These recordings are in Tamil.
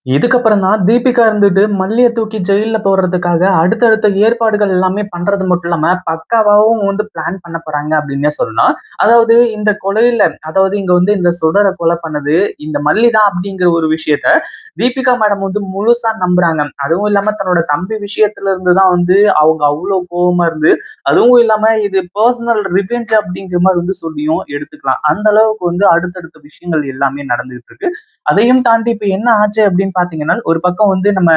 இதுக்கப்புறம் தான் தீபிகா இருந்துட்டு மல்லிய தூக்கி ஜெயில்ல போடுறதுக்காக அடுத்தடுத்த ஏற்பாடுகள் எல்லாமே பண்றது மட்டும் இல்லாம, பக்காவாவும் வந்து பிளான் பண்ண போறாங்க அப்டின்னே சொல்லலாம். அதாவது இந்த கொலையில அதாவது இங்க வந்து இந்த சுடர கொலை பண்ணது இந்த மல்லி தான் அப்டிங்கிற ஒரு விஷயத்த தீபிகா மேடம் வந்து முழுசா நம்புறாங்க. அதுவும் இல்லாம தன்னோட தம்பி விஷயத்துல இருந்து தான் வந்து அவங்க அவ்ளோ கோவமா இருந்து, அதுவும் இல்லாம இது பெர்சனல் ரிவெஞ்ச் அப்டிங்கிற மாரி வந்து சொல்லியும் எடுத்துக்கலாம். அந்த அளவுக்கு வந்து அடுத்தடுத்த விஷயங்கள் எல்லாமே நடந்துகிட்டு இருக்கு. அதையும் தாண்டி இப்ப என்ன ஆச்சு அப்படின்னு பாத்தீங்கன்னா, ஒரு பக்கம் வந்து நம்ம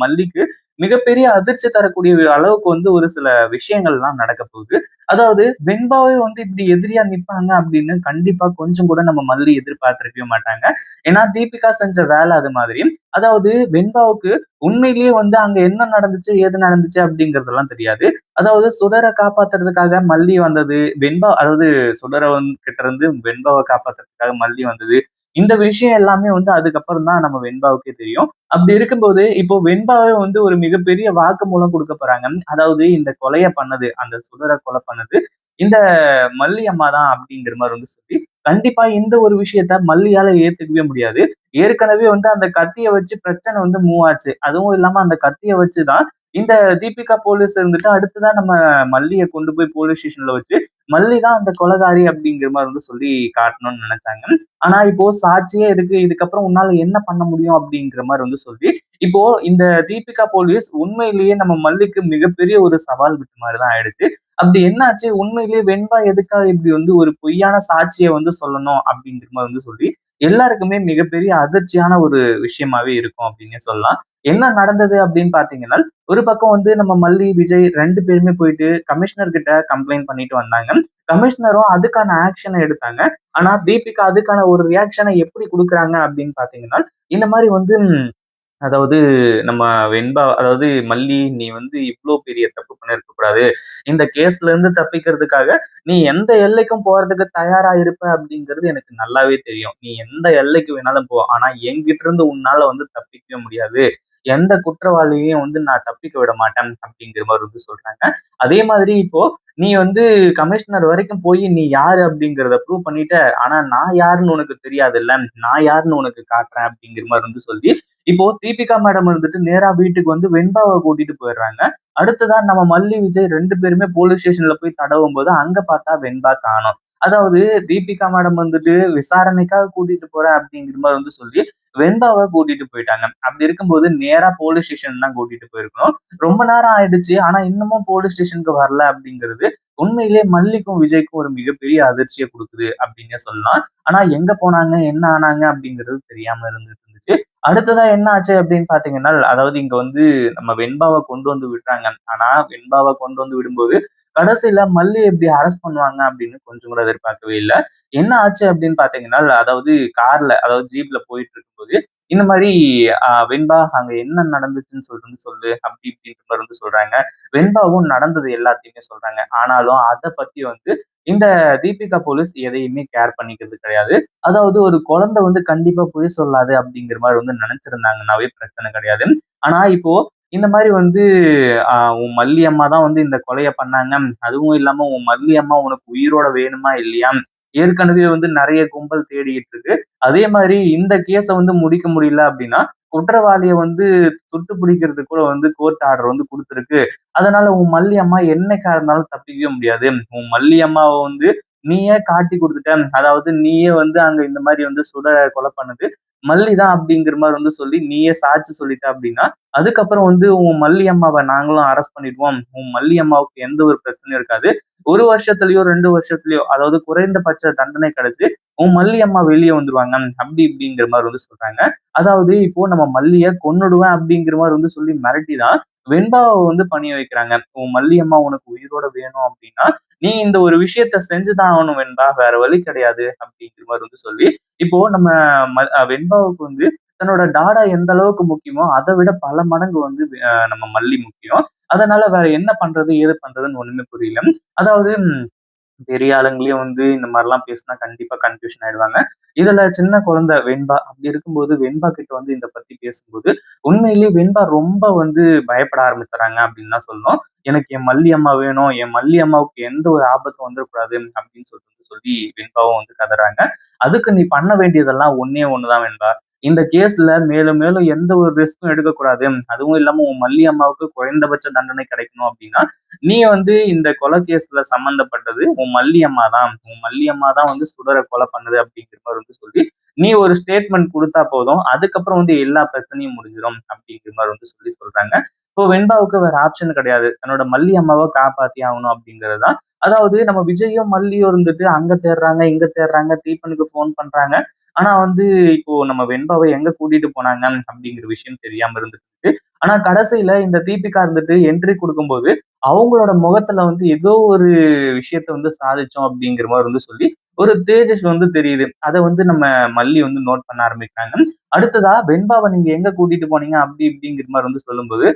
மல்லிக்கு மிகப்பெரிய அதிர்ச்சி தரக்கூடிய அளவுக்கு வந்து ஒரு சில விஷயங்கள்லாம் நடக்க போகுது. அதாவது வெண்பாவே வந்து இப்படி எதிரியா நிப்பாங்க அப்படின்னு கண்டிப்பா கொஞ்சம் கூட நம்ம மல்லி எதிர்பார்த்திருக்கவே மாட்டாங்க. ஏன்னா தீபிகா செஞ்ச வேலை அது மாதிரி. அதாவது வெண்பாவுக்கு உண்மையிலேயே வந்து அங்க என்ன நடந்துச்சு, ஏது நடந்துச்சு அப்படிங்கிறதெல்லாம் தெரியாது. அதாவது சுடர காப்பாத்துறதுக்காக மல்லி வந்தது. அதாவது சுடர கிட்ட இருந்து வெண்பாவ காப்பாத்துறதுக்காக மல்லி வந்தது. இந்த விஷயம் எல்லாமே வந்து அதுக்கப்புறம் தான் நம்ம வெண்பாவுக்கே தெரியும். அப்படி இருக்கும்போது, இப்போ வெண்பாவே வந்து ஒரு மிகப்பெரிய வாக்குமூலம் குடுக்க போறாங்க. அதாவது இந்த கொலைய பண்ணது, அந்த சுடர கொலை பண்ணது, இந்த மல்லி அம்மா தான் அப்படிங்கிற மாரி வந்து சொல்லி, கண்டிப்பா இந்த ஒரு விஷயத்த மல்லியால ஏத்துக்கவே முடியாது. ஏற்கனவே வந்து அந்த கத்திய வச்சு பிரச்சனை வந்து மூவ் ஆச்சு. அதுவும் இல்லாம அந்த கத்திய வச்சு தான் இந்த தீபிகா போலீஸ் இருந்துட்டு அடுத்ததா நம்ம மல்லிய கொண்டு போய் போலீஸ் ஸ்டேஷன்ல வச்சு, மல்லி தான் அந்த கொலைகாரி அப்படிங்கிற மாரி வந்து சொல்லி காட்டணும்னு நெனச்சாங்க. ஆனா இப்போ சாட்சியே இருக்கு. இதுக்கப்புறம் உன்னால என்ன பண்ண முடியும் அப்படிங்கிற மாரி வந்து சொல்லி, இப்போ இந்த தீபிகா போலீஸ் உண்மையிலேயே நம்ம மல்லிக்கு மிகப்பெரிய ஒரு சவால் விட்ட மாரி தான் ஆயிடுச்சு. அப்படி என்னாச்சு உண்மையிலேயே வெண்பா எதுக்காக இப்படி வந்து ஒரு பொய்யான சாட்சிய வந்து சொல்லணும் அப்படிங்கிற மாரி வந்து சொல்லி, எல்லாருக்குமே மிகப்பெரிய அதிர்ச்சியான ஒரு விஷயமாவே இருக்கும் அப்படின்னே சொல்லலாம். என்ன நடந்தது அப்படின்னு பார்த்தீங்கன்னா, ஒரு பக்கம் வந்து நம்ம மல்லி, விஜய் 2 பேருமே போயிட்டு கமிஷனர் கிட்ட கம்ப்ளைண்ட் பண்ணிட்டு வந்தாங்க. கமிஷனரும் அதுக்கான ஆக்ஷன எடுத்தாங்க. ஆனா தீபிகா அதுக்கான ஒரு ரியாக்ஷன எப்படி குடுக்குறாங்க அப்படின்னு பார்த்தீங்கன்னா, இந்த மாரி வந்து அதாவது நம்ம அதாவது மல்லி நீ வந்து இவ்ளோ பெரிய தப்பு பண்ணியிருக்க கூடாது. இந்த கேஸ்ல இருந்து தப்பிக்கிறதுக்காக நீ எந்த எல்லைக்கும் போறதுக்கு தயாரா இருப்ப அப்படிங்கிறது எனக்கு நல்லாவே தெரியும். நீ எந்த எல்லைக்கு வேணாலும் போ. ஆனா என்கிட்ட இருந்து உன்னால வந்து தப்பிக்கவே முடியாது. எந்த குற்றவாளியையும் வந்து நான் தப்பிக்க விட மாட்டேன் அப்படிங்கிற மாரி வந்து சொல்றாங்க. அதே மாதிரி இப்போ நீ வந்து கமிஷனர் வரைக்கும் போய் நீ யாரு அப்படிங்கிறத ப்ரூவ் பண்ணிட்ட. ஆனா நான் யாருன்னு உனக்கு தெரியாதுல்ல. நான் யாருன்னு உனக்கு காட்டுறேன் அப்படிங்கிற மாரி வந்து சொல்லி இப்போ தீபிகா மேடம் இருந்துட்டு நேரா வீட்டுக்கு வந்து வெண்பாவ கூட்டிட்டு போயிடுறாங்க. அடுத்ததா நம்ம மல்லி, விஜய் 2 பேருமே போலீஸ் ஸ்டேஷன்ல போய் தடவும்போது, அங்க பார்த்தா வெண்பா காணோம். அதாவது தீபிகா மேடம் வந்துட்டு விசாரணைக்காக கூட்டிட்டு போறேன் அப்படிங்கிற மாரி வந்து சொல்லி, வெண்பாவ கூட்டிட்டு போயிட்டாங்க. அப்படி இருக்கும்போது நேரா போலீஸ் ஸ்டேஷன் தான் கூட்டிட்டு போயிருக்கணும். ரொம்ப நேரம் ஆயிடுச்சு. ஆனா இன்னமும் போலீஸ் ஸ்டேஷனுக்கு வரல அப்படிங்கிறது, உண்மையிலேயே மல்லிக்கும், விஜய்க்கும் ஒரு மிகப்பெரிய அதிர்ச்சிய குடுக்குது அப்படின்னே சொல்லலாம். ஆனா எங்க போனாங்க? என்ன ஆனாங்க? அப்படிங்கிறது தெரியாம இருந்துட்டு இருந்துச்சு. அடுத்ததா என்ன ஆச்சு அப்படின்னு பார்த்தீங்கன்னா, அதாவது இங்க வந்து நம்ம வெண்பாவ கொண்டு வந்து விடுறாங்க. ஆனா வெண்பாவ கொண்டு வந்து விடும்போது, கடைசியில மல்லிய எப்படி அரெஸ்ட் பண்ணுவாங்க அப்படின்னு கொஞ்சம் கூட எதிர்பார்க்கவே இல்ல. என்ன ஆச்சு அப்படின்னு பார்த்தீங்கன்னா, அதாவது அதாவது ஜீப்ல போயிட்டு இருக்கும்போது, இந்த மாரி வெண்பா அங்க என்ன நடந்துச்சுன்னு சொல்லிட்டு வந்து சொல்லு அப்படி இப்படின்ற மாரி வந்து சொல்றாங்க. வெண்பாவும் நடந்தது எல்லாத்தையுமே சொல்றாங்க. ஆனாலும் அத பத்தி வந்து இந்த தீபிகா போலீஸ் எதையுமே கேர் பண்ணிக்கிறது கிடையாது. அதாவது ஒரு குழந்தை வந்து கண்டிப்பா பொய் சொல்லாது அப்படிங்கிற மாரி வந்து நினைச்சிருந்தாங்கன்னாவே பிரச்சனை கிடையாது. ஆனா இப்போ இந்த மாரி வந்து உன் மல்லி அம்மா தான் வந்து இந்த கொலைய பண்ணாங்க. அதுவும் இல்லாம உன் மல்லி அம்மா உனக்கு உயிரோட வேணுமா இல்லையா? ஏற்கனவே வந்து நெறைய கும்பல் தேடிட்டு இருக்கு. அதே மாரி இந்த கேஸ வந்து முடிக்க முடியல அப்படின்னா, குற்றவாளிய வந்து சுட்டு பிடிக்கிறதுக்கு கூட வந்து கோர்ட் ஆர்டர் வந்து குடுத்திருக்கு. அதனால உன் மல்லி அம்மா என்னைக்கா இருந்தாலும் தப்பிக்கவே முடியாது. உன் மல்லி அம்மாவ வந்து நீயே காட்டி குடுத்துட்ட. அதாவது நீயே வந்து அங்க இந்த மாரி வந்து கொலை பண்ணது மல்லி தான் அப்படிங்கிற மாரி வந்து சொல்லி நீயே சாட்சி சொல்லிட்ட அப்படின்னா, அதுக்கப்புறம் வந்து உன் மல்லி அம்மாவ நாங்களும் அரெஸ்ட் பண்ணிடுவோம். உன் மல்லி அம்மாவுக்கு எந்த ஒரு பிரச்சனையும் இருக்காது. 1 வருஷத்துலயோ, 2 வருஷத்துலயோ அதாவது குறைந்தபட்ச தண்டனை கிடைச்சு, உன் மல்லி அம்மா வெளிய வந்துருவாங்க. அப்படி இப்படிங்கிற மாரி வந்து சொல்றாங்க. அதாவது இப்போ நம்ம மல்லிய கொன்னுடுவேன் அப்படிங்கிற மாரி வந்து சொல்லி மிரட்டி தான் வெண்பாவ வந்து பணிய வைக்கிறாங்க. உன் மல்லி அம்மா உனக்கு உயிரோட வேணும் அப்படின்னா, நீ இந்த ஒரு விஷயத்த செஞ்சு தான் ஆகணும் வெண்பா. வேற வழி கிடையாது அப்படிங்கிற மாரி வந்து சொல்லி, இப்போ நம்ம வெண்பாவுக்கு வந்து தன்னோட டாடா எந்த அளவுக்கு முக்கியமோ, அத விட பல மடங்கு வந்து நம்ம மல்லி முக்கியம். அதனால வேற என்ன பண்றது? ஏது பண்றதுன்னு ஒண்ணுமே புரியல. அதாவது பெரிய ஆளுங்களயும் வந்து இந்த மாரிலாம் பேசினா கண்டிப்பா கன்ஃப்யூஷன் ஆயிடுவாங்க. இதுல சின்ன குழந்தை வெண்பா. அப்படி இருக்கும்போது வெண்பா கிட்ட வந்து இத பத்தி பேசும்போது, உண்மையிலேயே வெண்பா ரொம்ப வந்து பயப்பட ஆரம்பிச்சுறாங்க அப்படின்னு தான் சொல்லணும். எனக்கு என் மல்லி அம்மா வேணும். என் மல்லி அம்மாவுக்கு எந்த ஒரு ஆபத்தும் வந்துறக்கூடாது அப்படின்னு சொல்லி வெண்பாவும் வந்து கதறாங்க. அதுக்கு நீ பண்ண வேண்டியதெல்லாம் ஒண்ணே ஒண்ணு தான் வெண்பா. இந்த கேஸ்ல மேலும் மேலும் எந்த ஒரு ரிஸ்க்கும் எடுக்கக்கூடாது. அதுவும் இல்லாம உன் மல்லி அம்மாவுக்கு குறைந்தபட்ச தண்டனை கிடைக்கணும் அப்படின்னா, நீ வந்து இந்த கொலை கேஸ்ல சம்மந்தப்பட்டது உன் மல்லி அம்மா தான். உன் மல்லி அம்மா தான் வந்து சுடர கொலை பண்ணுது அப்படிங்கிற மாரி வந்து சொல்லி, நீ ஒரு ஸ்டேட்மெண்ட் குடுத்தா போதும். அதுக்கப்புறம் வந்து எல்லா பிரச்சனையும் முடிஞ்சிரும் அப்படிங்கிற மாரி வந்து சொல்றாங்க. இப்போ வெண்பாவுக்கு வேற ஆப்ஷன் கிடையாது. தன்னோட மல்லி அம்மாவ காப்பாத்தி ஆகணும் அப்படிங்கிறது தான். அதாவது நம்ம விஜயும், மல்லியும் இருந்துட்டு அங்க தேடுறாங்க, இங்க தேடுறாங்க, தீபனுக்கு ஃபோன் பண்றாங்க. ஆனா வந்து இப்போ நம்ம வெண்பாவ எங்க கூட்டிட்டு போனாங்க அப்படிங்கிற விஷயம் தெரியாம இருந்துச்சு. ஆனா கடைசியில இந்த தீபிகா இருந்துட்டு என்ட்ரி குடுக்கும்போது, அவங்களோட முகத்துல வந்து ஏதோ ஒரு விஷயத்த வந்து சாதிச்சோம் அப்படிங்கிற மாரி வந்து சொல்லி, ஒரு தேஜஸ் வந்து தெரியுது. அத வந்து நம்ம மல்லி வந்து நோட் பண்ண ஆரம்பிக்கிறாங்க. அடுத்ததா வெண்பாவ நீங்க எங்க கூட்டிட்டு போனீங்க அப்படி இப்படிங்கிற மாரி வந்து சொல்லும்போது,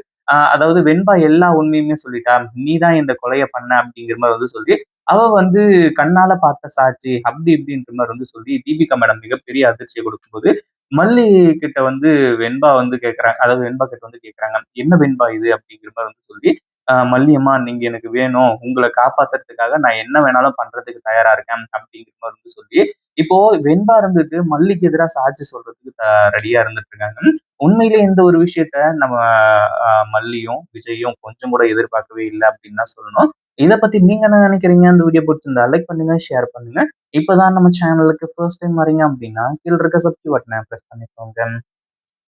அதாவது வெண்பா எல்லா உண்மையுமே சொல்லிட்டா. நீ தான் இந்த கொலைய பண்ண அப்படிங்கிற மாரி வந்து சொல்லி, அவ வந்து கண்ணால பார்த்த சாட்சி அப்படி இப்படின்ற மாரி வந்து சொல்லி தீபிகா மேடம் மிகப்பெரிய அதிர்ச்சிய கொடுக்கும்போது, மல்லி கிட்ட வந்து வெண்பா வந்து கேட்கறாங்க. அதாவது வெண்பா கிட்ட வந்து கேட்கறாங்க. "என்ன வெண்பா இது?" அப்படிங்கிற மாரி வந்து சொல்லி, "மல்லி அம்மா நீங்க எனக்கு வேணும். உங்கள காப்பாத்துறதுக்காக நான் என்ன வேணாலும் பண்றதுக்கு தயாரா இருக்கேன்." அப்படிங்கிற மாரி வந்து சொல்லி, இப்போ வெண்பா இருந்துட்டு மல்லிக்கு எதிரா சாட்சி சொல்றதுக்கு ரெடியா இருந்துட்டு இருக்காங்க. உண்மையிலேயே இந்த ஒரு விஷயத்த நம்ம மல்லியும், விஜயும் கொஞ்சம் கூட எதிர்பார்க்கவே இல்ல அப்படின்னு தான் சொல்லணும். இத பத்தி நீங்க என்ன நினைக்கிறீங்க? இந்த வீடியோ புடிச்சிருந்தா லைக் பண்ணுங்க, ஷேர் பண்ணுங்க. இப்பதான் நம்ம சேனலுக்கு ஃபர்ஸ்ட் டைம் வரீங்க அப்படின்னா, கீழ இருக்க சப்ஸ்கிரைப் பட்டன பிரஸ் பண்ணிக்கோங்க.